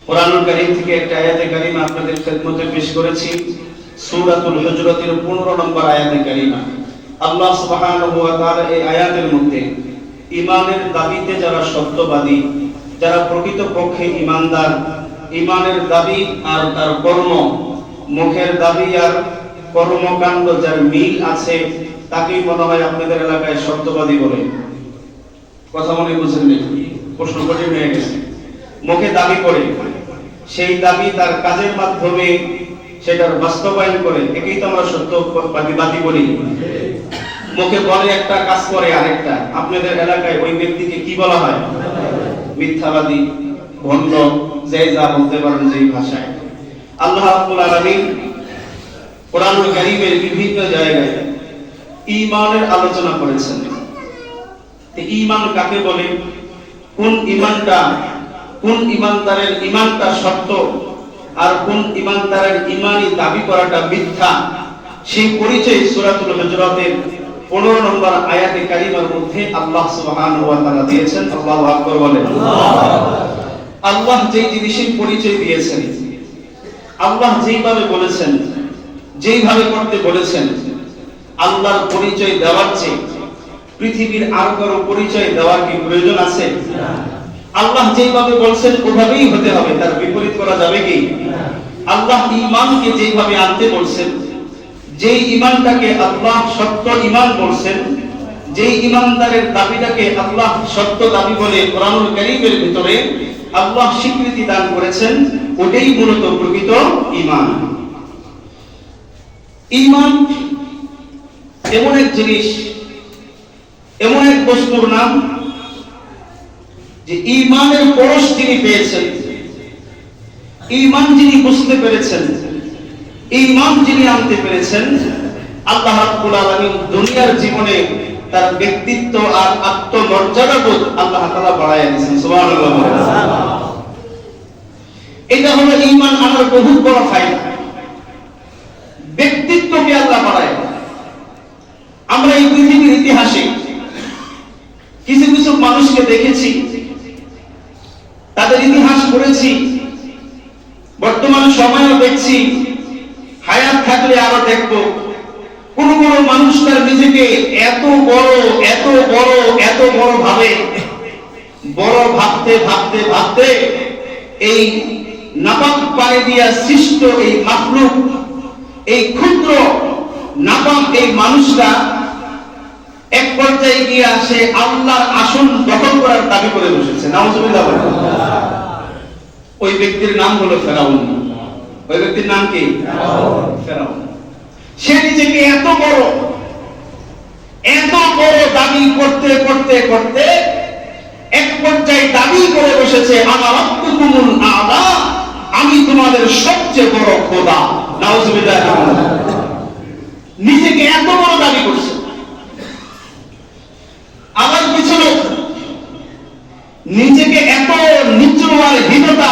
কুরআনুল কারীম থেকে একটা আয়াতে কারিমা আপনাদের খেদমতে পেশ করেছি। সূরাতুল হুজরাতের 15 নম্বর আয়াতে কারিমা। আল্লাহ সুবহানাহু ওয়া তাআলা এই আয়াতের মধ্যে ঈমানের দাবিতে যারা সত্যবাদী, যারা প্রকৃতপক্ষে ঈমানদার, ঈমানের দাবি আর তার কর্ম, মুখের দাবি আর কর্মকাণ্ড যার মিল আছে, তাকেই মনে হয় আপনাদের এলাকায় সত্যবাদী বলে। কথা মনে বুঝেন নি? প্রশ্ন কঠিন হয়ে গেছে। মুখে দাবি করে, সেই দাবি তার কাজের মাধ্যমে সেটার বাস্তবায়ন করে, একেই তো আমরা সত্যবাদী বলি। মুখে বলে একটা, কাজ করে আরেকটা। আপনাদের এলাকায় ওই ব্যক্তিকে কি বলা হয়? মিথ্যাবাদী, ভণ্ড, যে যা বলতে পারেন যেই ভাষায়। আল্লাহ রাব্বুল আলামিন কুরআনুল কারীমের বিভিন্ন জায়গায় ঈমানের আলোচনা করেছেন। ঈমান কাকে বলে, কোন ঈমানটা, কোন ঈমানদারের ঈমানটা সত্য আর কোন ঈমানদারের ঈমানি দাবি করাটা মিথ্যা, সেই পরিচয় সূরাতুল হুজরাতের 15 নম্বর আয়াতে কারিমার মধ্যে আল্লাহ সুবহানাহু ওয়া তাআলা দিয়েছেন। আল্লাহু আকবার বলেন। আল্লাহ যেই জিনিসের পরিচয় দিয়েছেন, আল্লাহ যেইভাবে বলেছেন, যেইভাবে করতে বলেছেন, আল্লাহর পরিচয় দেওয়ার চেয়ে পৃথিবীর আর কারো পরিচয় দেওয়ার কি প্রয়োজন আছে? আল্লাহ যেইভাবে বলছেন ওভাবেই হতে হবে, তার বিপরীত করা যাবে কি? আল্লাহ ঈমানকে যেইভাবে আনতে বলছেন, যেই ঈমানটাকে আল্লাহ সত্য ঈমান বলছেন, যেই ঈমানদারের দাবিটাকে আল্লাহ সত্য দাবি বলে কুরআনুল কারীমের ভিতরে আল্লাহ স্বীকৃতি দান করেছেন, ওটাই মূলত প্রকৃত ঈমান। ঈমান এমন এক জিনিস, এমন এক বস্তুর নাম যে ঈমানের পরশ যিনি পেয়েছেন, ঈমান যিনি বুঝতে পেরেছেন, ঈমান যিনি আনতে পেরেছেন, আল্লাহ রাব্বুল আলামিন দুনিয়ার জীবনে তার ব্যক্তিত্ব আর আত্মমর্যাদাবোধ আল্লাহ তাআলা বাড়ায় দিয়েছেন। সুবহানাল্লাহ। এটা হলো ঈমান আনার বহু বড় ফায়দা। ব্যক্তিত্বকে আল্লাহ বাড়ায়। আমরা এই পৃথিবীর ইতিহাসে কিছু কিছু মানুষকে দেখেছি, তাদের ইতিহাস পড়েছি, বর্তমান সময়ও দেখছি, হায়াত থাকলে আরো দেখব। কোন কোন মানুষ তার নিজেকে এত বড়, এত বড়, এত বড় ভাবে, বড় ভাবতে ভাবতে ভাবতে এই নাপাক পানি দিয়া সৃষ্ট এই মাখলুক, এই ক্ষুদ্র নাপাক এই মানুষটা এক পর্যায়ে গিয়ে আসে আল্লাহর আসন দখল করার দাবি করে বসেছে। নাউজুবিল্লাহ। ওই ব্যক্তির নাম হলো ফেরাউন। ওই ব্যক্তির নাম কি? ফেরাউন। সে নিজেকে এত বড় দাবি করতে করতে করতে এক পর্যায়ে দাবি করে বসেছে, আনা রাব্বুকুমুল আ'লা, আমি তোমাদের সবচেয়ে বড় খোদা। নাউজুবিল্লাহ। নিজেকে এত বড় দাবি করছে। আবার কিছু লোক নিজেকে এত নিচু আর হীনতা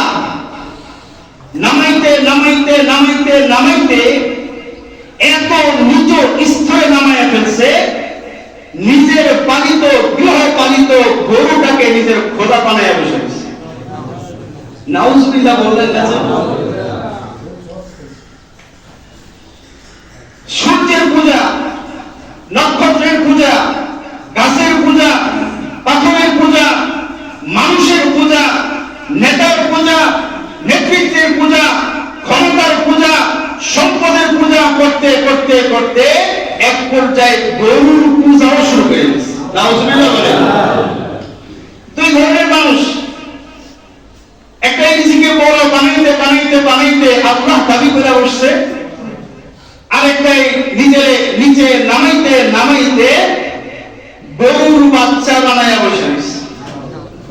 নামাইতে নামাইতে নামাইতে নামাইতে এত নিচু স্তরে নামাইয়া ফেলছে, নিজের পালিত, গৃহপালিত গরুটাকে নিজের খোদা বানাইয়া বসেছে। নাউজুবিল্লাহ বললেন না? সূর্যের পূজা, নক্ষত্রের পূজা, গাছের পূজা, পাথরের পূজা, মানুষের পূজা, নেতার পূজা, নেতৃত্বের পূজা, ক্ষমতার পূজা, সম্পদের পূজা করতে করতে করতে এক পর্যায়ে গরুর পূজাও শুরু করে দিয়েছে। নাউজুবিল্লাহ বলেন। দুই ধরনের মানুষ, একটা নিজেকে বড় বানাইতে বানাইতে বানাইতে আল্লাহ দাবি করে বসছে, আরেকটাই নিজে নিচে নামাইতে নামাইতে গরুর বাচ্চা বানাইয়া বসে গেছে,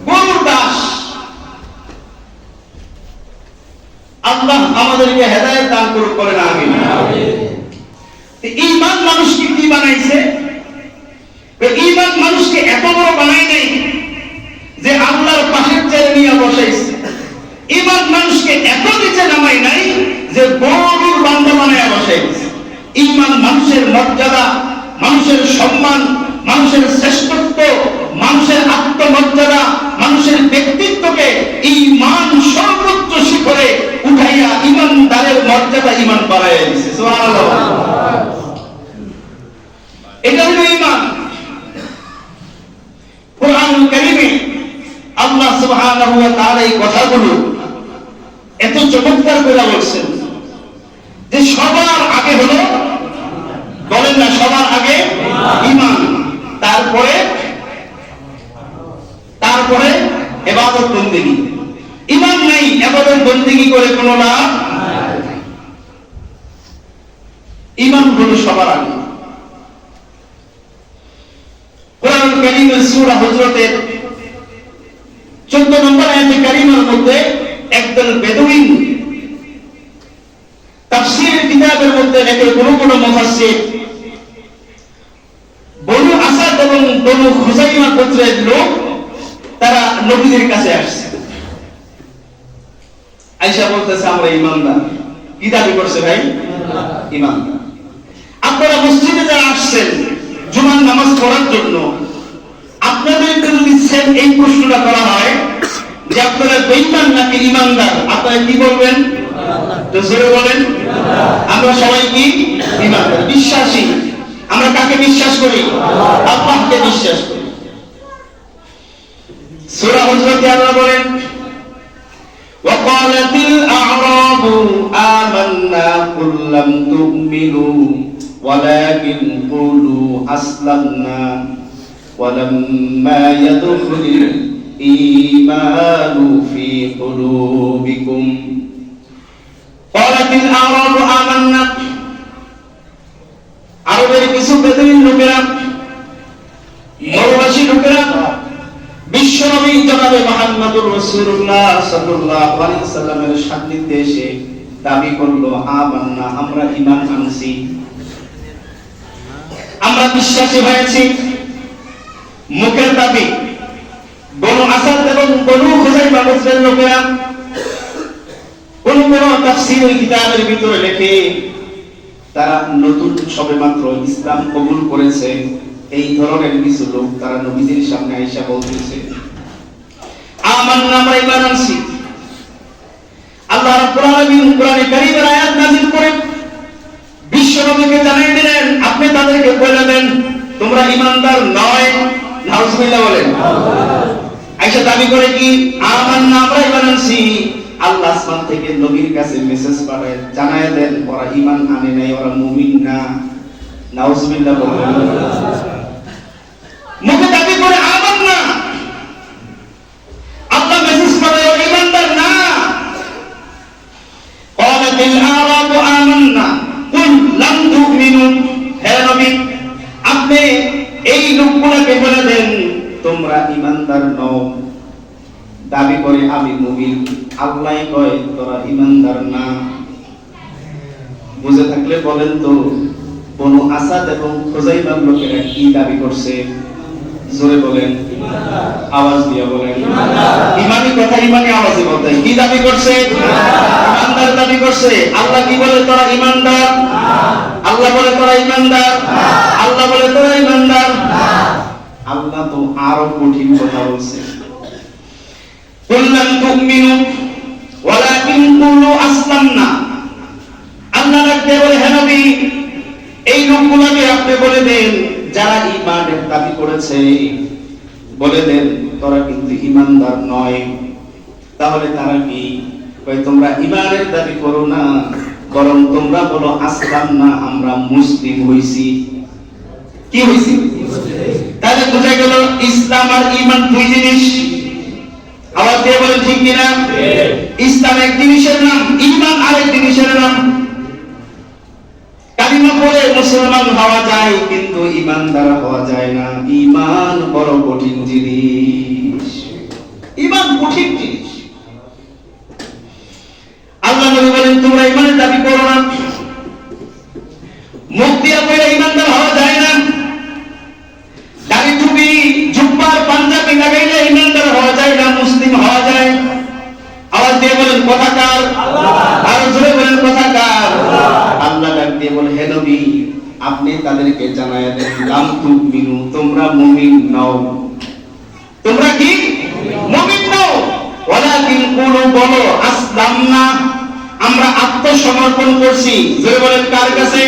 গরুর দাস। আল্লাহ আমাদেরকে হেদায়েত দান করুক, বলেন আমিন। ঈমান মানুষকে কি বানাইছে? ঈমান মানুষকে এত বড় বানাই নাই যে আল্লাহর পাশের চেয়ারে নিয়ে বসাইছে। ঈমান মানুষকে এত নিচে নামাই নাই যে গরুর বান্দা বানাইয়া বসাইছে। ঈমান মানুষের মর্যাদা, মানুষের সম্মান, মানুষের শ্রেষ্ঠত্ব, মানুষের আত্মমর্যাদা, মানুষের ব্যক্তিত্বকে ঈমান সর্বোচ্চ আল্লাহ সুবহানাহু ওয়া তাআলা এই কথাগুলো এত চমৎকার করে বলছেন যে সবার আগে হলো, বলেন না, সবার আগে ঈমান, তারপরে ইবাদত বন্দেগী। ঈমান নাই, ইবাদত বন্দেগী করে কোনো লাভ নাই। ঈমান হলো সবার আগে। কোরআনুল কারীমের সূরা হুজরাতের 14 নম্বর আয়াতে কারীমার মধ্যে একদল বেদুইন তাফসীরের কিতাবের মধ্যে লেখে, কোন মুফাসসির বনু আসাদ এবং বনু খুযাইমা গোত্রের লোক তারা নবীদের কাছে আসছে। আয়েশা বলতেছে আমরা ঈমানদার। কি দাবি করছে ভাই? ঈমানদার। আপনারা মসজিদে যারা আসছেন জুমার নামাজ পড়ার জন্য, আপনাদেরকে যদি এই প্রশ্নটা করা হয় যে আপনারা বেঈমান নাকি ঈমানদার, আপনারা কি বলবেন? তো জোরে বলেন। আমরা সবাই কি? ঈমানদার, বিশ্বাসী। আমরা কাকে বিশ্বাস করি? আল্লাহকে বিশ্বাস করি। সূরা হুজরাতে আল্লাহ বলেন, وَقَالَتِ الْأَعْرَابُ آمَنَّا قُل لَّمْ تُؤْمِنُوا وَلَكِنْ قُولُوا أَسْلَمْنَا وَلَمَّا يَدْخُلِ الْإِيمَانُ فِي قُلُوبِكُمْ قَالَتِ الْأَعْرَابُ آمَنَّا। আরবের কিছু বেদুইন লোকেরা, মরুবাসী লোকেরা বিশ্বনবী জনাবে মুহাম্মদুর রাসূলুল্লাহ সাল্লাল্লাহু আলাইহি সাল্লামের সান্নিধ্যে এসে দাবি করলো, আমান্না, আমরা ঈমান আনছি, আমরা বিশ্বাসী হয়েছি। মুখের দাবি। বনু আসাদ এবং বনু খুযাইমা গোত্রের লোকেরা কোন তাফসীরের কিতাবের ভিতরে লেখে তারা নতুন সবেমাত্র ইসলাম কবুল করেছে। এই ধরনের কিছু লোক তারা নবীদের সামনে আয়েশা বলতেছে, আমান্না, আমরা ঈমান আনছি। আল্লাহ রাব্বুল আলামিন কোরআনে কারীমের আয়াত নাযিল করে বিশ্বনবীকে জানিয়ে দিলেন, আপনি তাদেরকে বলে দেন তোমরা ঈমানদার নয়। নাউজুবিল্লাহ বলেন। আয়েশা দাবি করে কি? আমান্না, আমরা ঈমান আনছি। আল্লাহ আসমান থেকে নবীর কাছে মেসেজ পাঠায়, জানায় দেন ওরা ঈমান আনে নাই, ওরা মুমিন না। নাউজুবিল্লাহ বলেন। মুখে দাবি করে আমান্না, আল্লাহ মেসেজ পাঠায় ওরা ঈমানদার না। ক্বালাতিল আরাবু আমান্না কুল লাম তুমিনু। হে নবী, আপনি এই লোকগুলোকে বলে দেন তোমরা ঈমানদার নও। দাবি করে আমি মুমিন, আল্লাহ কয় তোরা ঈমানদার না। বুঝে থাকলে বলেন তো বনু আসাদ এবং খুযাইমার লোকেরা কি দাবি করছে? জোরে বলেন, আওয়াজ দিয়ে বলেন। ঈমানি কথা ঈমানি আওয়াজে বলতে। কি দাবি করছে? ঈমানদার দাবি করছে। আল্লাহ কি বলে? তোরা ঈমানদার। আল্লাহ বলে তোরা ঈমানদার। আল্লাহ বলে তোরা ঈমানদার। আল্লাহ তো আরো কঠিন কথা বলছে, কুল লাম তুমিনু ওয়ালাকিন কুলু আসলামনা। আল্লাহ রাখতে বলে, হে নবী, এই লোকগুলোকে আপনি বলে দেন যারা ঈমানের দাবি করেছে, বলে দেন তোরা কিন্তু ঈমানদার নয়। তাহলে তারা কি? তোমরা ঈমানের দাবি করো না, বরং তোমরা বলো আসলামনা, আমরা মুসলিম হইছি। কি হইছি? তাহলে বোঝা গেল ইসলাম আর ঈমান দুই জিনিস। আওয়াজ দিয়ে বলেন ঠিক কিনা? ইসলাম এক জিনিসের নাম, ঈমান আরেক জিনিসের নাম। কালিমা পড়ে মুসলমান হওয়া যায়, কিন্তু ঈমানদার হওয়া যায় না। ঈমান বড় কঠিন জিনিস। ঈমান কঠিন জিনিস। আল্লাহ নবী বলেন তোমরা ঈমানের দাবি করো না। মুখ দিয়ে বলে ঈমানদার হওয়া যায় না। দাড়ি টুপি জুব্বার পাঞ্জাবি লাগাইলে ঈমানদার হওয়া যায় না, মুসলিম হওয়া যায়। আওয়াজ দিয়ে বলেন কথা কার? আল্লাহ। আর জোরে বলেন কথা কার? আল্লাহ ডাক দিয়ে বলে, হে নবী, আপনি তাদেরকে জানায় দেন লাম তুমিনু, তোমরা মুমিন নও। তোমরা কি? মুমিন নও। ওয়ালাকিন কুলু, বলো আসলামনা, আমরা আত্মসমর্পণ করছি। জোরে বলেন কার কাছে?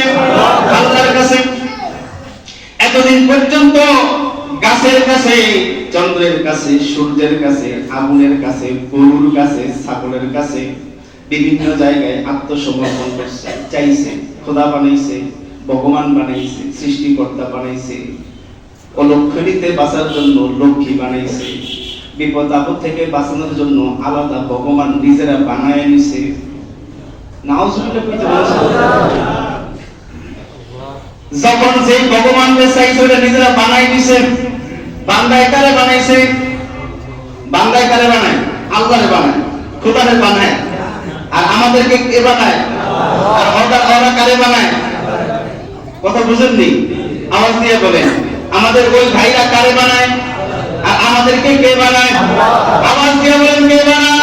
আল্লাহর কাছে। এতদিন পর্যন্ত গাছের কাছে, চন্দ্রের কাছে, সূর্যের কাছে, আগুনের কাছে, গরুর কাছে, ছাগলের কাছে বিভিন্ন জায়গায় আত্মসমর্পণ করছে, চাইছে। খোদা বানাইছে, ভগবান বানাইছে, সৃষ্টিকর্তা বানাইছে, অলক্ষণীতে বাঁচার জন্য লক্ষ্মী বানাইছে, বিপদ আপদ থেকে বাঁচানোর জন্য আলাদা ভগবান নিজেরা বানায় নিছে। নাউজুবিল্লাহ কইতে বলছে। যখন যে ভগবানকে চাইছে ওটা নিজেরা বানাই নিছে। বান্দায় কারে বানাইছে? বান্দায় কারে বানায়? আল্লাহরে বানায়, খোদারে বানায়। আর আমাদেরকে কে বানায়? আর ওরা কারে বানায়? কথা বুঝেননি? আওয়াজ দিয়ে বলেন। আমাদের ওই ভাইরা কারে বানায়? আর আমাদেরকে কে বানায়? আওয়াজ দিয়ে বলেন, কে বানায়?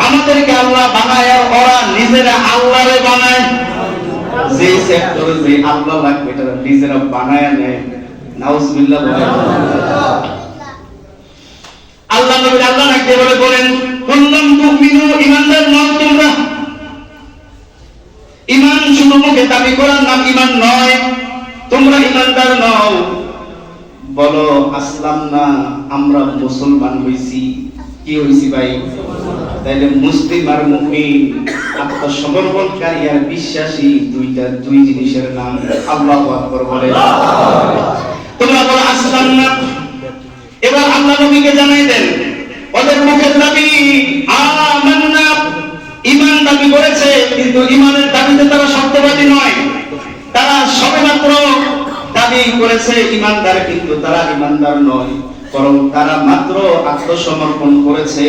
আমাদেরকে আল্লাহ বানায়, আর ওরা নিজেরা আল্লাহরে বানায়। যে সেক্টরে যে আল্লাহ লাগবে এটা নিজেরা বানায় নেয়। নাউজুবিল্লাহ বলেন। আল্লাহ নবী আল্লাহ রাখতে বলে বলেন, কুল্লাম তুমিনু, ঈমানদার নও তোমরা। ঈমান শুধু মুখে দাবি করার নাম ঈমান নয়। তোমরা ঈমানদার নও, বলো আসলাম না, আমরা মুসলমান হইছি। কি হইছি ভাই? তাইলে মুসলিম আর মুমিন, আত্মসমর্পণকারী আর বিশ্বাসী, দুই জিনিসের নাম। আল্লাহু আকবার বলে। তোমরা বলো আসলাম না। এবার আল্লাহ নবীকে জানাই দেন, ওদের মুখের দাবি আমান্না, ঈমান দাবি করেছে, কিন্তু ঈমানের দাবিতে তারা সত্যবাদী নয়। তারা সবেমাত্র দাবি করেছে ঈমানদার, কিন্তু তারা ঈমানদার নয়, বরং তারা মাত্র আত্মসমর্পণ করেছে।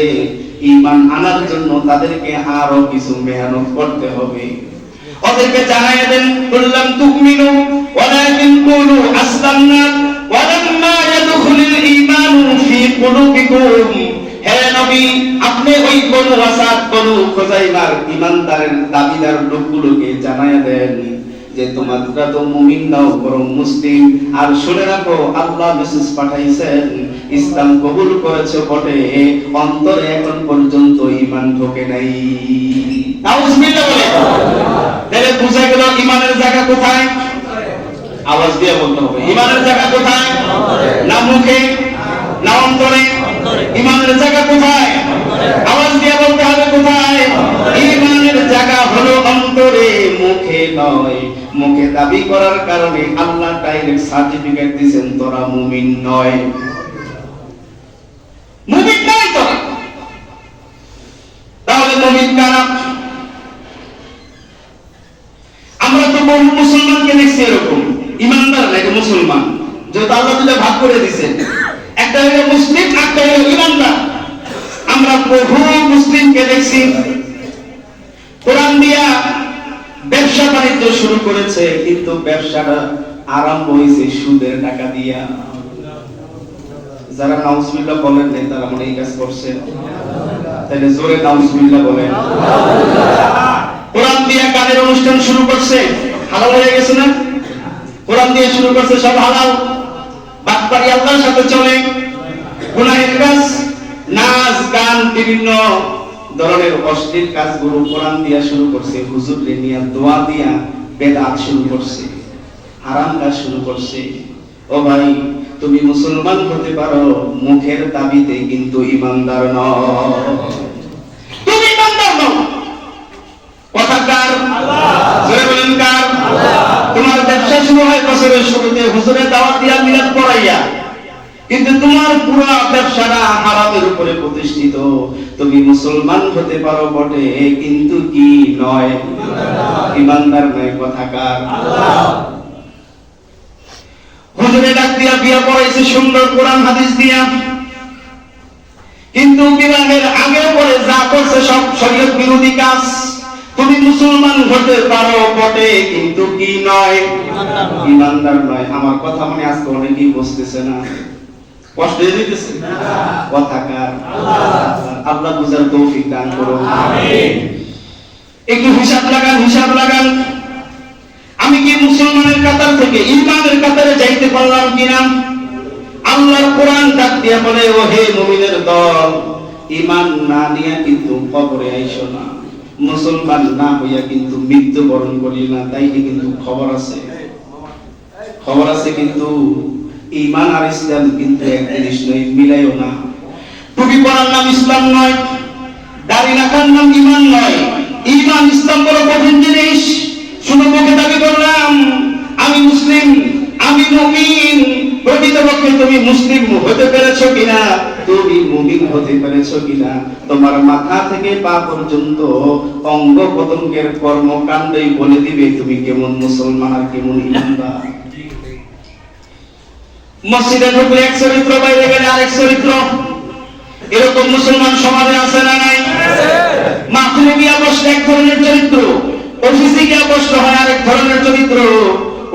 ঈমান আনার জন্য তাদেরকে আরো কিছু মেহনত করতে হবে। ওদেরকে জানাই দেন, কুল্লাম তুমিনু ওয়ালাকিন কুলু আসলামনা ওয়ালাম্মা ইয়াদখুলুল ঈমানু ফি কুলুবিকুম। হে নবী, আপনি ওই বনু আসাদ, বনু খুজাইমার ঈমানদারের দাবিদার লোকগুলোকে জানাই দেন যে তোমরা তো মুমিন নাও, বরং মুসলিম। আর শুনে রাখো, আল্লাহ মেসেজ পাঠাইছেন, ইসলাম কবুল করেছে বটে, অন্তরে এখন পর্যন্ত ঈমান ঢোকে নাই। নাউজুবিল্লাহ বলে। তাহলে বুঝা গেল ঈমানের জায়গা কোথায়? আওয়াজ দিয়ে বলতে হবে, ঈমানের জায়গা কোথায়? না মুখে, না অন্তরে? ঈমানের জায়গা কোথায়? আওয়াজ দিয়ে বলতে হবে, কোথায়? ঈমানের জায়গা হলো অন্তরে, মুখে নয়। মুখে দাবি করার কারণে আল্লাহ ডাইরেক্ট সার্টিফিকেট দিবেন, তোরা মুমিন নয়, মুমিন নয় তোরা। তাহলে মুমিন কারা? আমরা তো বহু মুসলমানকে দেখছি এরকম, ঈমানদার না, এটা মুসলমান। যেহেতু আল্লাহ দুটো ভাগ করে দিয়েছেন, একটা হলো মুসলিম, একটা হলো ঈমানদার। আমরা বহু মুসলিমকে দেখছি কোরআন দিয়া ব্যবসা বাণিজ্য শুরু করেছে, কিন্তু ব্যবসাটা আরম্ভ হয়েছে সুদের টাকা দিয়া। যারা নাউজুবিল্লাহ বলেন নাই তারা মনে এই কাজ করছে, তাহলে জোরে নাউজুবিল্লাহ বলেন। কোরআন দিয়া গানের অনুষ্ঠান শুরু করছে, হালাল হয়ে গেছে না? কোরআন দিয়ে শুরু করছে, সব হালাল। বাটপারি আল্লাহর সাথে চলে, গুনাহের কাজ, নাচ গান, বিভিন্ন ধরনের অশ্লীল কাজগুলো কোরআন দিয়া শুরু করছে। হুজুরকে নিয়ে দোয়া দিয়া বেদাত শুরু করছে, হারাম কাজ শুরু করছে। ও ভাই, তুমি মুসলমান হতে পারো মুখের দাবিতে, কিন্তু ঈমানদার নও। তুমি ঈমানদার নও। কথা কার? আল্লাহ। জোরে বলেন কার? আল্লাহ। তোমার ব্যবসা শুরু হয় বছরের শুরুতে হুজুরের দাওয়াত দিয়া, মিলাদ পড়াইয়া, কিন্তু তোমার পুরো ব্যবসাটা হারামের উপরে প্রতিষ্ঠিত। তুমি মুসলমান হতে পারো বটে, কিন্তু কি নয়? ঈমানদার নয়। কথা কার? আল্লাহ। হুজুরে ডাক দিয়া বিয়া পড়াইছে সুন্দর কোরআন হাদিস দিয়া, কিন্তু বিবাহের আগে পরে যা করছে সব শরীয়ত বিরোধী কাজ। তুমি মুসলমান হতে পারো বটে, কিন্তু কি নয়? ঈমানদার নয়। আমার কথা মানে আজকে অনেকেই বুঝতেছে না, কষ্ট হয়ে যেতেছে। কথা কার? আল্লাহ। আল্লাহ বুঝার তৌফিক দান করুন, আমিন। একটু হিসাব লাগান, হিসাব লাগান। আমি কি মুসলমানের কাতার থেকে ঈমানের কাতারে যাইতে পারলাম কিনা? আল্লাহর কোরআন ডাক দিয়া বলে, ও হে মুমিনের দল, ঈমান না নিয়ে কিন্তু কবরে আইসো না, মুসলমান না হইয়া কিন্তু মৃত্যুবরণ করি না। তাই কিন্তু খবর আছে, খবর আছে। কিন্তু ঈমান আর ইসলাম কিন্তু এক জিনিস নয়, মিলাইও না। টুপি পরার নাম ইসলাম নয়, দাড়ি রাখার নাম ঈমান নয়। ঈমান ইসলাম বড় কঠিন জিনিস। শুধু মুখে দাবি করলাম আমি মুসলিম, আমি মুমিন, প্রকৃতপক্ষে তুমি মুসলিম হতে পেরেছো কিনা, তুমি মুমিন হতে পেরেছো কিনা, তোমার মাথা থেকে পা পর্যন্ত অঙ্গ প্রত্যঙ্গের কর্মকাণ্ডই বলে দিবে তুমি কেমন মুসলমান আর কেমন ঈমানদার। মসজিদে ঢুকলে এক চরিত্র, বাইরে গেলে আরেক চরিত্র। এরকম মুসলমান সমাজে আছে না নাই? মাহফিলে গিয়ে বসলে এক ধরনের চরিত্র, অফিসে গিয়ে বসলে হয় আরেক ধরনের চরিত্র।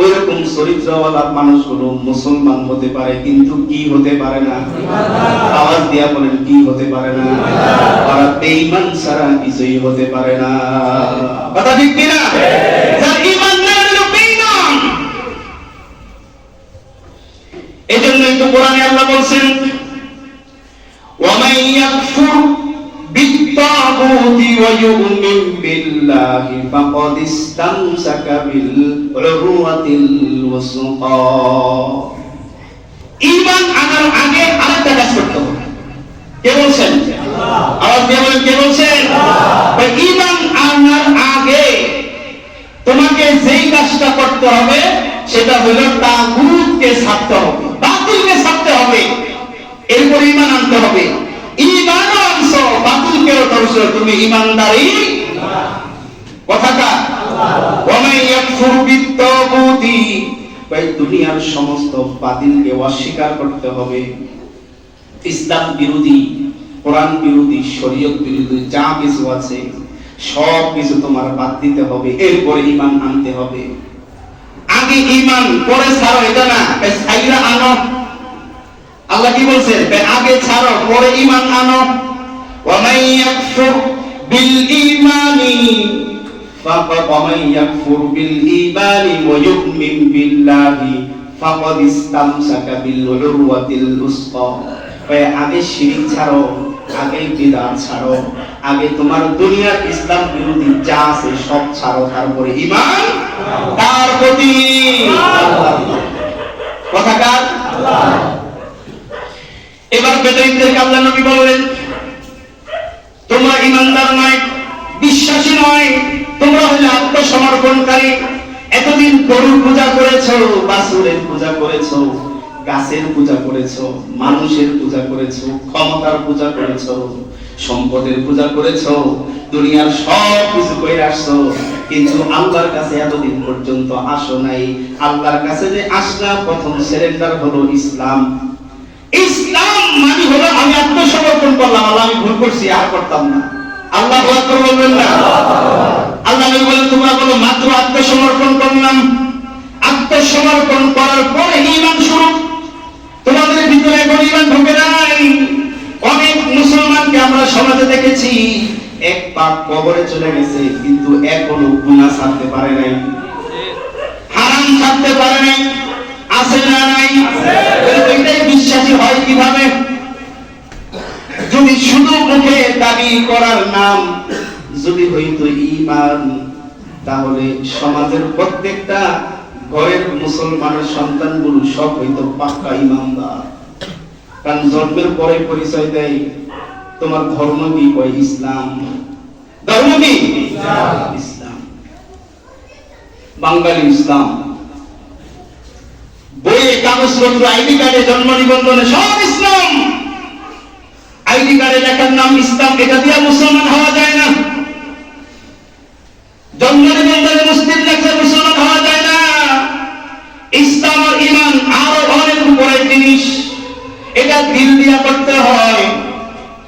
ওইরকম চরিত্রওয়ালা মানুষগুলো মুসলমান হতে পারে, কিন্তু কি হতে পারে না? আওয়াজ দিয়া বলেন, কি হতে পারে না? ওরা বেঈমান ছাড়া কিছুই হতে পারে না। কথা ঠিক কিনা? যার ঈমান নাই হলো বেঈমান। এজন্যই তো কোরআনে আল্লাহ বলছেন وَمَن يَكْفُرْ بِالطَّاغُوتِ وَيُؤْمِنْ بِاللَّهِ فَقَدِ اسْتَمْسَكَ بِالْعُرْوَةِ الْوُثْقَى। ঈমান আনার আগে আরেকটা কাজ করতে হবে। কে বলছেন? আল্লাহ। আওয়াজ দিয়ে বলেন, কে বলছেন? আল্লাহ। ঈমান আনার আগে তোমাকে যেই কাজটা করতে হবে সেটা হলো তাগুতকে ছাড়তে হবে, বাতিলকে ছাড়তে হবে, এরপর ঈমান আনতে হবে। ঈমান আনছো, বাতিলকেও ধরছো, তুমি ঈমানদারই না। কথাটা ওয়া মান ইয়াকফুর বিত-তাগুতি, ভাই দুনিয়ার সমস্ত বাতিলকে অস্বীকার করতে হবে। ইসলাম বিরোধী, কোরআন বিরোধী, শরীয়ত বিরোধী যা কিছু আছে সব কিছু তোমার বাদ দিতে হবে, এরপর ঈমান আনতে হবে। আগে ঈমান পরে ছাড়ো এটা না, ছাইরা আনো। আল্লাহ কি বলছেন? আগে ছাড়ো পরে ঈমান আনো। ওয়া মান ইয়াকফুর বিল ঈমানি ওয়া মান ইয়াকফুর বিল ঈমানি ওয়া ইউমিন বিল্লাহি ফাকাদ ইসতামসাকা বিল উরওয়াতিল উসকা। আগে শিরক ছাড়ো, আগে বিদআত ছাড়ো, আগে তোমার দুনিয়ার ইসলাম বিরোধী যা আছে সব ছাড়ো, তারপরে ঈমান কার প্রতি? আল্লাহ। কথা কার? আল্লাহ। এবার বেদাইনদেরকে আল্লাহ নবী বললেন তোমরা ঈমানদার নয়, বিশ্বাসী নয়, তোমরা হলে আত্মসমর্পণকারী। এতদিন গরুর পূজা করেছো, বাছুরের পূজা করেছো, গাছের পূজা করেছো, মানুষের পূজা করেছো, ক্ষমতার পূজা করেছো, সম্পদের পূজা করেছো, দুনিয়ার সব কিছু করে আসছো, কিন্তু আল্লাহর কাছে এতদিন পর্যন্ত আসো নাই। আল্লাহর কাছে যে আসলা, প্রথম সারেন্ডার হলো ইসলাম। ইসলাম মানে হলো আমি আত্মসমর্পণ করলাম, আল্লাহ আমি ভুল করছি, আর করতাম না। আল্লাহু আকবার বলবেন না? আল্লাহ নবী বলেন তোমরা বলো মাত্র আত্মসমর্পণ করলাম। আত্মসমর্পণ করার পরে ঈমান শুরু। তোমাদের ভিতরে এখন ঈমান ঢোকে নাই। অনেক মুসলমানকে আমরা সমাজে দেখেছি এক পা কবরে চলে গেছে, কিন্তু এখনো গুনাহ ছাড়তে পারে নাই, হারাম ছাড়তে পারে নাই। আছে না নাই? এটাই বিশ্বাসী হয় কিভাবে? যদি শুধু মুখে দাবি করার নাম যদি হইতো ঈমান, তাহলে সমাজের প্রত্যেকটা ঘরের মুসলমানের সন্তানগুলো সব হইতো পাক্কা ঈমানদার। কারণ জন্মের পরে পরিচয় দেয় তোমার ধর্ম কি? কয় ইসলাম। ধর্ম কি? ইসলাম। বাঙালি ইসলাম, বইয়ে কাগজপত্র, আইডি কার্ডে, জন্ম নিবন্ধনে সব ইসলাম। আইডি কার্ডে লেখার নাম ইসলাম, এটা দিয়ে মুসলমান হওয়া যায় না। জন্ম নিবন্ধনে মুসলিম লেখা মুসলমান হওয়া যায় না। ইসলাম আর ঈমান আরো অনেক উপরের জিনিস, এটা দিল দিয়া করতে হয়।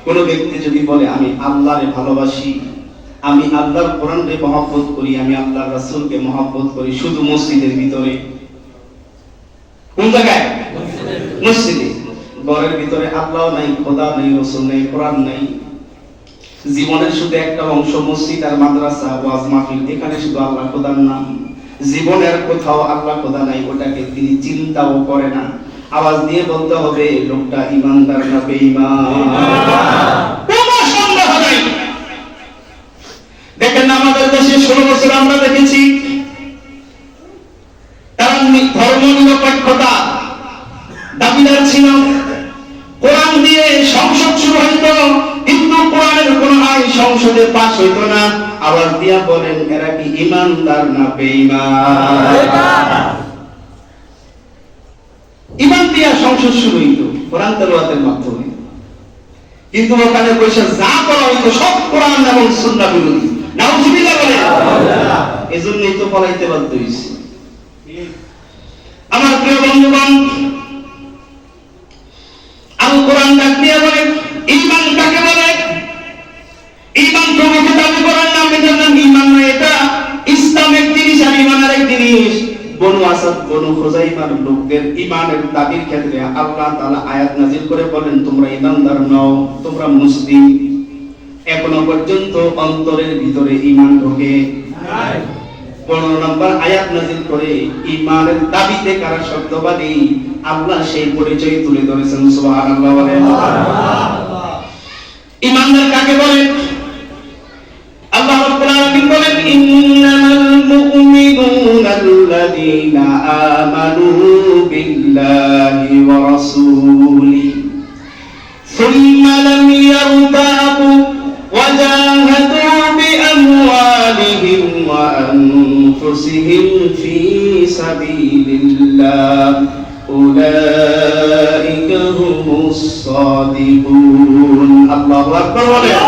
কোন ব্যক্তি যদি বলে আমি আল্লাহরে ভালোবাসি, আমি আল্লাহর কোরআনকে মহব্বত করি, আমি আল্লাহর রাসূলকে মহব্বত করি, শুধু মসজিদের ভিতরে, কোন জায়গায়? মসজিদে। ঘরের ভিতরে আল্লাহ নাই, খোদা নাই, রাসূল নাই, কোরআন নাই। জীবনের শুধু একটা অংশ মসজিদ আর মাদ্রাসা, ওয়াজ মাহফিল, এখানে শুধু আল্লাহ খোদার নাম। জীবনের কোথাও আল্লাহ খোদা নাই, ওটাকে তিনি চিন্তাও করে না। আওয়াজ দিয়ে বলতে হবে লোকটা ঈমানদার না বেঈমান? কোনো সন্দেহ নাই। দেখেন আমাদের দেশে 16 বছর আমরা দেখেছি তারা ধর্ম নিরপেক্ষতা সংসদে পাস হইতো না, আওয়াজ দিয়া বলেন এরা কি ইমানদার না বেঈমান? ইমান দিয়া সংসদ শুরু হইতো কোরআন তেলাওয়াতের মাধ্যমে, কিন্তু ওখানে বসে যা করা হইতো সব কোরআন এবং সুন্নাহ বিরোধী। নাউজুবিল্লাহ বলেন। এজন্যই তো পলাইতে বাধ্য হইছে। আমার প্রিয় বন্ধুগণ, আল কোরআন ডাক দিয়ে বলে ঈমান কাকে বলে? ঈমান প্রভুকে দাবি করার নাম, এটার নাম ঈমান না। এটা ইসলাম এক জিনিস আর ঈমান আরেক জিনিস। বনু আসাদ বনু খুজাইমার লোকদের ঈমানের দাবির ক্ষেত্রে আল্লাহ তাআলা আয়াত নাযিল করে বলেন তোমরা ঈমানদার নও, তোমরা মুসলিম। এখনো পর্যন্ত অন্তরের ভিতরে ঈমান ঢোকে নাই। 15 নম্বর আয়াত নাযিল করে ঈমানের দাবিতে কারা শব্দবাদী আল্লাহ সেই পরিচয় তুলে ধরেছেন। সুবহানাল্লাহ বলেন। ঈমানদার কাকে বলে? আল্লাহ রাব্বুল আলামিন বলেন ইন্নামাল মুমিনুনা আল্লাযীনা আমানু বিল্লাহি ওয়া রাসূলিহি সুম্মা লাম ইয়ারতাবু ওয়া জাহাদু বিআমওয়ালিহিম ওয়া আনফুসিহিম ফি সাবিলিল্লাহ উলাইকা হুমুস সাদিকুন। আল্লাহু আকবার বলেন।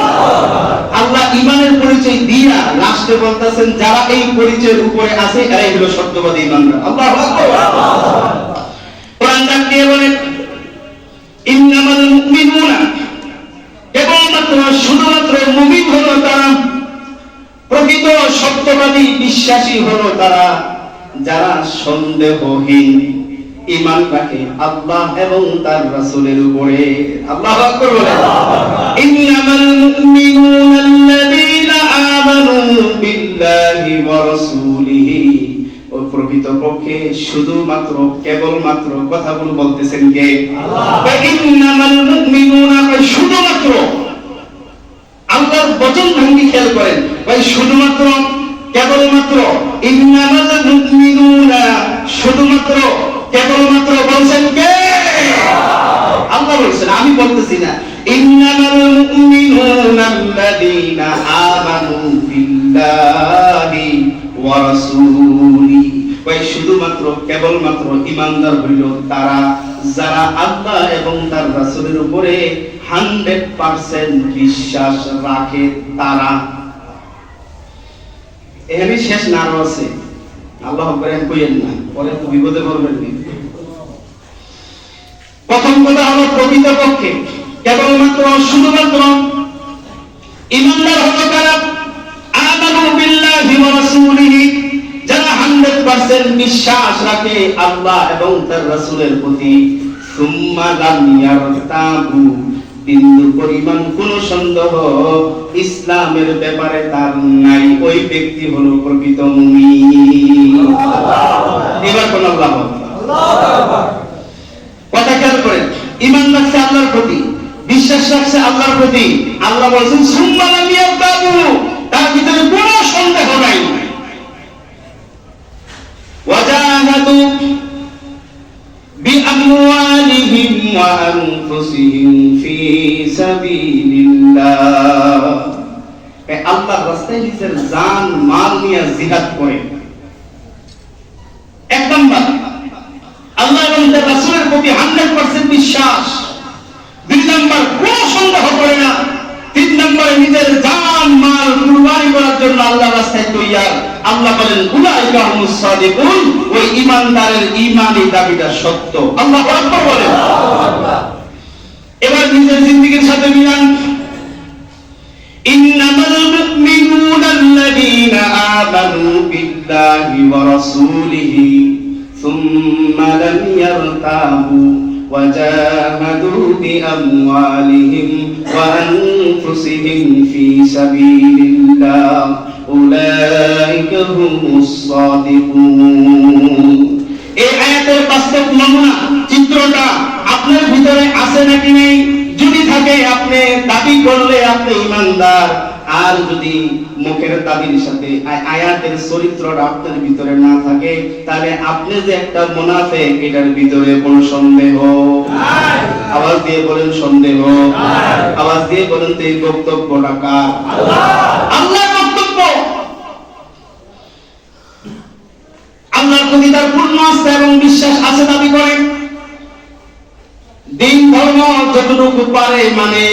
আল্লাহ ঈমানের পরিচয় দিয়া লাস্টে বলতেছেন যারা এই পরিচয়ের উপরে আছে এরাই হলো সত্যবাদী ঈমানদার। আল্লাহু আকবার। কোরআন ডাক দিয়ে বলেন ইন্নামাল মুমিনুনা, কেবলমাত্র শুধুমাত্র মুমিন হলো তারা, প্রকৃত সত্যবাদী বিশ্বাসী হলো তারা যারা সন্দেহহীন ঈমান রাখে আল্লাহ এবং তার রাসূলের উপরে। আল্লাহু আকবার বলেন। ইন্নামাল মুমিনুনা আল্লাযীনা আমানু বিল্লাহি ওয়া রাসূলিহি, ও প্রকৃতপক্ষে শুধুমাত্র কেবলমাত্র কথাগুলো বলতেছেন কে? আল্লাহ। ইন্নামাল মুমিনুনা, শুধুমাত্র আল্লাহর বচন ভঙ্গি খেয়াল করেন ভাই, শুধুমাত্র কেবলমাত্র ইন্নামাল মুমিনুনা, শুধুমাত্র কেবলমাত্র বলছেন কে? আল্লাহ বলছেন, আমি বলতেছি না। ইন্নামাল মুমিনুনা আল্লাযীনা আমানু বিল্লাহি ওয়া রাসূলিহি, ভাই শুধুমাত্র কেবলমাত্র ঈমানদার হইল তারা যারা আল্লাহ এবং তার রাসূলের উপরে 100% বিশ্বাস রাখে তারা। এখানে শেষ না আছে, আল্লাহ করেন কইেন না, পরে তো বিপদে পড়বেন। প্রথম কথা হলো প্রকৃতপক্ষে কেবলমাত্র শুধুমাত্র ঈমানদার হলো কারা? আমানু বিল্লাহি ওয়া রাসূলিহি, যারা 100% বিশ্বাস রাখে আল্লাহ এবং তার রাসূলের প্রতি। সুম্মা লাম ইয়ারতাবু, বিন্দু পরিমাণ কোন সন্দেহ ইসলামের ব্যাপারে তার নাই, ওই ব্যক্তি হলো প্রকৃত মুমিন। এবার কোন আল্লাহ কথা খেয়াল করেন, ঈমান রাখছে আল্লাহর প্রতি, বিশ্বাস রাখছে আল্লাহর প্রতি। আল্লাহ বলেছেন সুম্মা লাম ইয়ারতাবু, তার ভিতরে কোনো সন্দেহ নাই। ওয়াজাহাদু বিআমওয়ালিহিম ওয়া আনফুসিহিম ফি সাবিলিল্লাহ, আল্লাহর রাস্তায় নিজের জান মাল নিয়ে জিহাদ করে। এক নাম্বার আল্লাহ এবং তার রাসূলের প্রতি 100% বিশ্বাস। দুই নাম্বার কোনো সন্দেহ করে না। তিন নম্বরে নিজের জান মাল কুরবানি করার জন্য আল্লাহর রাস্তায় তৈয়ার। আল্লাহ বলেন উলাইকা হুমুস সাদিকুন, ওই ঈমানদারের ঈমানি দাবিটা সত্য। আল্লাহু আকবার বলেন। এবার নিজের জিন্দেগীর সাথে মিলান। ইন্নামাল মুমিনুনা আল্লাযীনা আমানু বিল্লাহি ওয়া রাসূলিহি সুম্মা লাম ইয়ারতাবু وجاهدوا بأموالهم وأنفسهم في سبيل الله أولئك هم الصادقون। এই আয়াতের বাস্তব নমুনা চিত্রটা আপনার ভিতরে আছে নাকি নেই? যদি থাকে আপনি দাবি করলে আপনি ঈমানদার, আর যদি মুখের দাবির সাথে আয়াতের চরিত্রটা আপনার ভিতরে না থাকে, তাহলে আপনি যে একটা মুনাফিক এটার ভিতরে কোনো সন্দেহ নাই। আওয়াজ দিয়ে বলেন সন্দেহ নাই। আওয়াজ দিয়ে বলেন তো এই বক্তব্যটা কার? আল্লাহর বক্তব্য। আল্লাহর প্রতি তার পূর্ণ আস্থা এবং বিশ্বাস আছে দাবি করেন, দিন ধর্ম যতটুকু পারে মানে,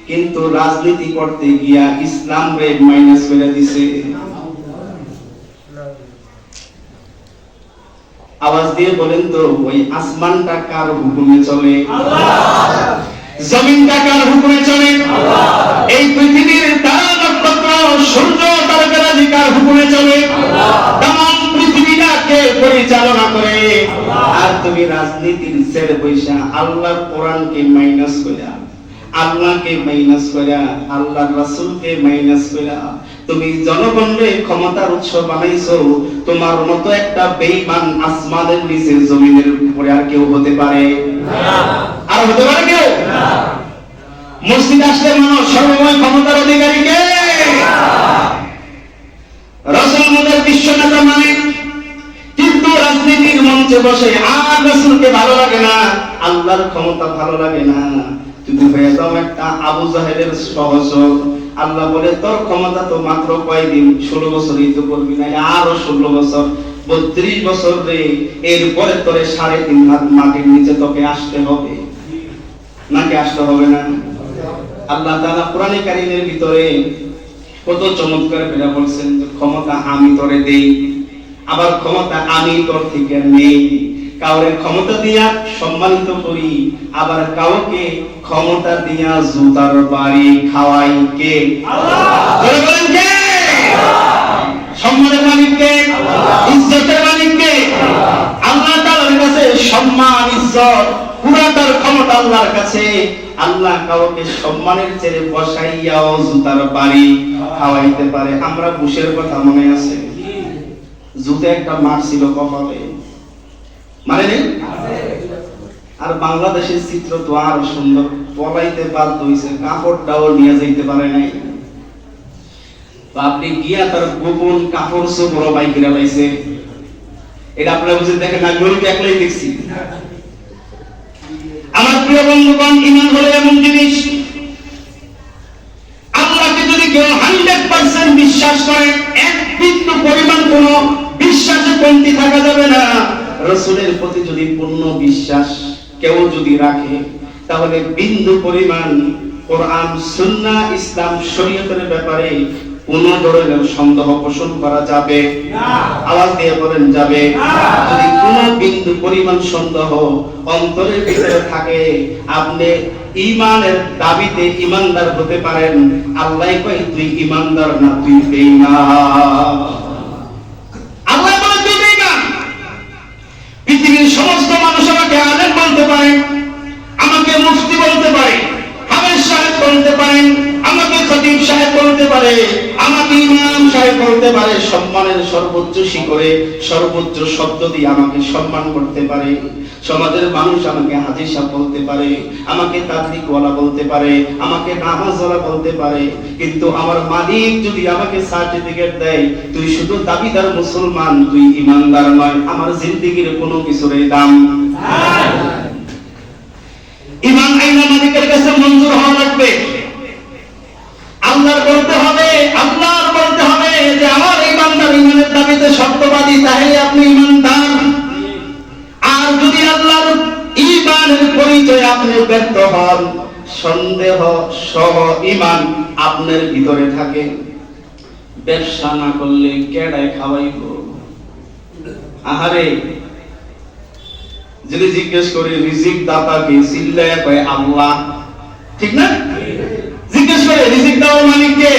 কিন্তু রাজনীতি করতে গিয়া ইসলাম রে মাইনাস করে দিছে। আওয়াজ দিয়ে বলেন তো ওই আসমানটা কার হুকুমে চলে? আল্লাহ। জমিনটা কার হুকুমে চলে? আল্লাহ। এই পৃথিবীর তারা নক্ষত্র সূর্য তারকারাজি কার হুকুমে চলে? আল্লাহ। তাম পৃথিবীটাকে পরিচালনা করে। আল্লাহ। আর তুমি রাজনীতির ছেড়ে বৈশা আল্লাহর কোরআনকে মাইনাস কইরা, আল্লাহকে মাইনাস কইরা, আল্লাহর রাসূলকে মাইনাস কইরা তুমি জনগণের ক্ষমতার উৎস বানাইছো। তোমার মতো একটা বেঈমান আসমানের নিচে জমিনের উপরে আর কেউ হতে পারে না। আর হতে পারে কেউ না। মসজিদ আসলে মানুষ সর্বময় ক্ষমতার অধিকারী কে? রাসূল আমাদের বিশ্ব নেতা মানে, কিন্তু রাজনীতির মঞ্চে বসে আর রাসূলকে ভালো লাগে না, আল্লাহর ক্ষমতা ভালো লাগে না। তুমি হয়ে যাও একটা আবু জাহেলের সহচর। আল্লাহ বলে তোর ক্ষমতা তো মাত্র কয়দিন, 16 বছরই তো করবি না, আরো 16 বছর, 32 বছর রে। এরপরে তোরে 3.5 হাত মাটির নিচে তোকে আসতে হবে, নাকি আসতে হবে না? আল্লাহ তাআলা কোরআনে কারীমের ভিতরে কত চমৎকার করে বলছেন যে ক্ষমতা আমি তোরে দেই, আবার ক্ষমতা আমি তোর থেকে নেই। কাউরে ক্ষমতা দিয়া সম্মানিত করি, আবার কাউকে ক্ষমতা দিয়া জুতার বাড়ি খাওয়াই কে? আল্লাহ। বলেন কে? আল্লাহ। সম্মানের মালিক কে? আল্লাহ। ইজ্জতের মালিক কে? আল্লাহ। আল্লাহ তাআলার কাছে সম্মান ইজ্জত পুরাটার ক্ষমতা আল্লাহর কাছে। আল্লাহ কাউকে সম্মানের চেয়ে বসাইয়াও জুতার বাড়ি খাওয়াইতে পারে। আমরা বুশের কথা মনে আছে, জুতে একটা মার ছিল কপালে, মানে নেই? আর বাংলাদেশের চিত্র তো আরো সুন্দর, পলাইতে বাধ্য হইছে, কাপড়টাও নিয়ে যাইতে পারে নাই। আপনি গিয়া তার গোপন কাপড় বড় বাইকেরা লাইছে, এটা আপনারা বুঝে দেখেন না, গরিব একলাই দেখছি। আমার প্রিয় বন্ধুগণ, ঈমান হলো এমন জিনিস, আল্লাহকে যদি কেউ 100% বিশ্বাস করে, এক বিন্দু পরিমাণ কোনো বিশ্বাসে কমতি থাকা যাবে না। রাসূলের প্রতি যদি পূর্ণ বিশ্বাস কেউ যদি রাখে, তাহলে বিন্দু পরিমাণ কোরআন সুন্নাহ ইসলাম শরীয়তের ব্যাপারে কোন ধরনের সন্দেহ পোষণ করা যাবে না। আওয়াজ দিয়ে বলেন যাবে না। যদি কোন বিন্দু পরিমাণ সন্দেহ অন্তরের ভিতরে থাকে, আপনি ঈমানের দাবিতে ঈমানদার হতে পারেন। আল্লাহ কয় তুই ঈমানদার না, তুই বেঈমান। আল্লাহ বলে তুই বেঈমান। পৃথিবীর সমস্ত মানুষ আমাকে আলেম বলতে পারে, আমাকে মুফতি বলতে পারে, হাফেজ সাহেব বলতে পারেন, আমাকে খতিব সাহেব বলতে পারে, আমাকে ইমাম সাহেব বলতে পারে, সম্মানের সর্বোচ্চ শিখরে সর্বোচ্চ শব্দ দিয়ে আমাকে সম্মান করতে পারে। সমাজের মানুষ আমাকে হাজী সাহেব বলতে পারে, আমাকে তাবলীগওয়ালা বলতে পারে, আমাকে নামাজওয়ালা বলতে পারে, কিন্তু আমার মালিক যদি আমাকে সার্টিফিকেট দেয় তুই শুধু দাবিদার মুসলমান, তুই ইমানদার নয়, আমার জিন্দেগির কোনো কিছুর দাম নাই। ঈমান আইনা মালিকের কাছে মঞ্জুর হওয়া লাগবে। আল্লাহর বলতে হবে, আল্লাহর বলতে হবে যে আমার ঈমানদার ঈমানের দাবিতে সত্যবাদী, তাহলে আপনি ঈমানদার। আর যদি আল্লাহর ঈমানের পরিচয় আপনি ব্যর্থ হন, সন্দেহ সহ ঈমান আপনার ভিতরে থাকে, ব্যবসা না করলে কেডায় খাওয়াইব? আহারে, যদি জিজ্ঞেস করে রিজিক দাতা কে, চিল্লায়া কয় আল্লাহ, ঠিক না? জিজ্ঞেস করে রিজিক দেওয়ার মালিক কে?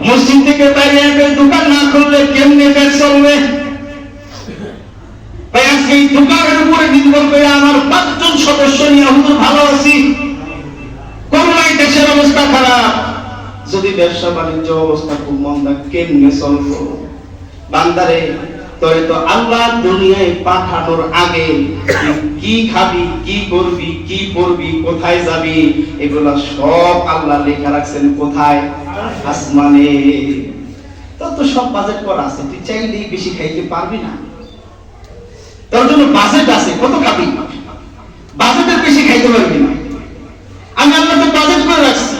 মসজিদ থেকে বাইরে একটা দোকান না খুললে কেমনে পেট চলবে? তাই আজকে এই দোকানের উপরে নির্ভর করে আমার 5 জন সদস্য নিয়ে হুজুর ভালো আছি, করোনায় দেশের অবস্থা খারাপ। যদি ব্যবসা বাণিজ্য অবস্থা খুব মন্দা, কেমনে চলবো? বান্দারে তোরে তো আল্লাহ দুনিয়ায় পাঠানোর আগে কি খাবি, কি করবি, কি পড়বি, কোথায় যাবি, এগুলা সব আল্লাহ লেখা রাখছেন কোথায়? আসমানে। তোর তো সব বাজেট করা আছে, তুই চাইলেই বেশি খাইতে পারবি না। তোর জন্য বাজেট আছে, কত খাবি, বাজেটের বেশি খাইতে পারবি না। আমি আল্লাহ তো বাজেট করে রাখছি,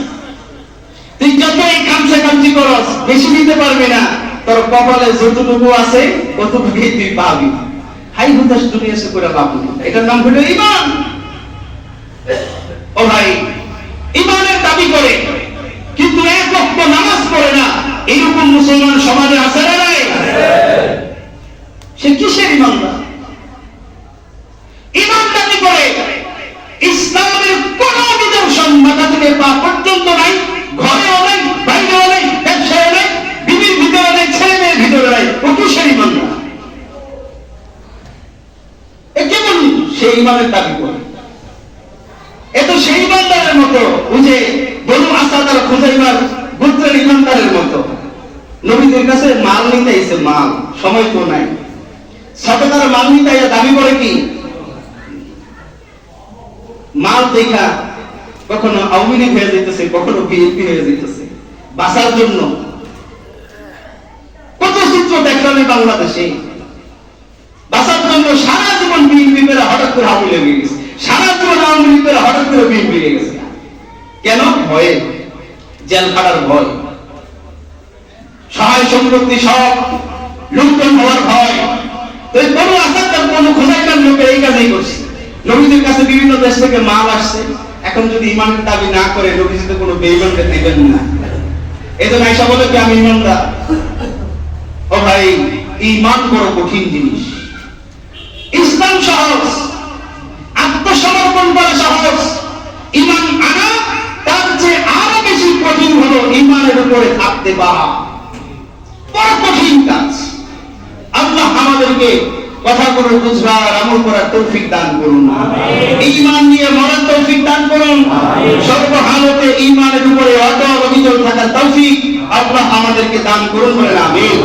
তুই যতই খামসা খামসি করস বেশি দিতে পারবি না। তোর কপালে যতটুকু আছে ততটুকুই তুই পাবি। হাই হুতাশ দুনিয়া এসে করে লাভ নেই। এটার নাম হলো ঈমান। ও ভাই, ঈমানের দাবি করে কিন্তু এক ওয়াক্ত নামাজ পড়ে না, এরকম মুসলমান সমাজে আছে না নাই? সে কিসের ঈমানদার? ঈমান দাবি করে ইসলামের কোন নিদর্শন মাথা থেকে পা পর্যন্ত নাই, ঘরেও নাই, বাইরেও নাই, ব্যবসায় নাই, বিবির ভিতরে নাই, ছেলে মেয়ের ভিতরে নাই। ও কিসের ঈমানদার? এ কেমন সেই ঈমানের দাবি করে? এ তো সেই ঈমানদারের মতো, বুঝে বনু আসাদ আর খুজাইমার গোত্রের ঈমানদারের মতো। নবীদের কাছে মাল নিতে এসে, মাল সময় তো নাই, সাথে তারা মাল নিতে দাবি করে কি মাল দেখা কখনো আওয়ামী লীগ হয়ে যেতেছে, কখনো বিএনপি হয়ে যেতেছে বাঁচার জন্য। কত চিত্র দেখলাম এই বাংলাদেশে, বাঁচার জন্য সারা জীবন বিএনপি পেরে হঠাৎ করে আওয়ামী লীগ হয়ে গেছে, সারা জীবন আওয়ামী লীগ পেরে হঠাৎ করে বিএনপি হয়ে গেছে। কেন? ভয়ে, জেল খাটার ভয়, সহায় সম্পত্তি সব লুণ্ঠন হওয়ার ভয়। তো এই বড় আসাদ কোন খোঁজাইকার লোকের এই কাজই করছে। নবীদের কাছে বিভিন্ন দেশ থেকে মাল আসছে, এখন যদি ঈমানের দাবি না করে নবীজি তো কোনো বেঈমানকে দিবেন না। এজন্য আয়েশা বলে কি আমি ঈমানদার। ও ভাই, ঈমান বড় কঠিন জিনিস। ইসলাম সহজ, আত্মসমর্পণ করা সহজ, ঈমান আনা তার চেয়ে আরো বেশি কঠিন হলো ঈমানের উপরে থাকতে পারা। বড় কঠিন কাজ। আল্লাহ আমাদেরকে কথাগুলো বুঝবার, আমল করার তৌফিক দান করুন। ঈমান নিয়ে মরার তৌফিক দান করুন। সর্বহালতে ঈমানের উপরে অটল অবিচল থাকার তৌফিক আল্লাহ আমাদেরকে দান করুন বলেন আমিন।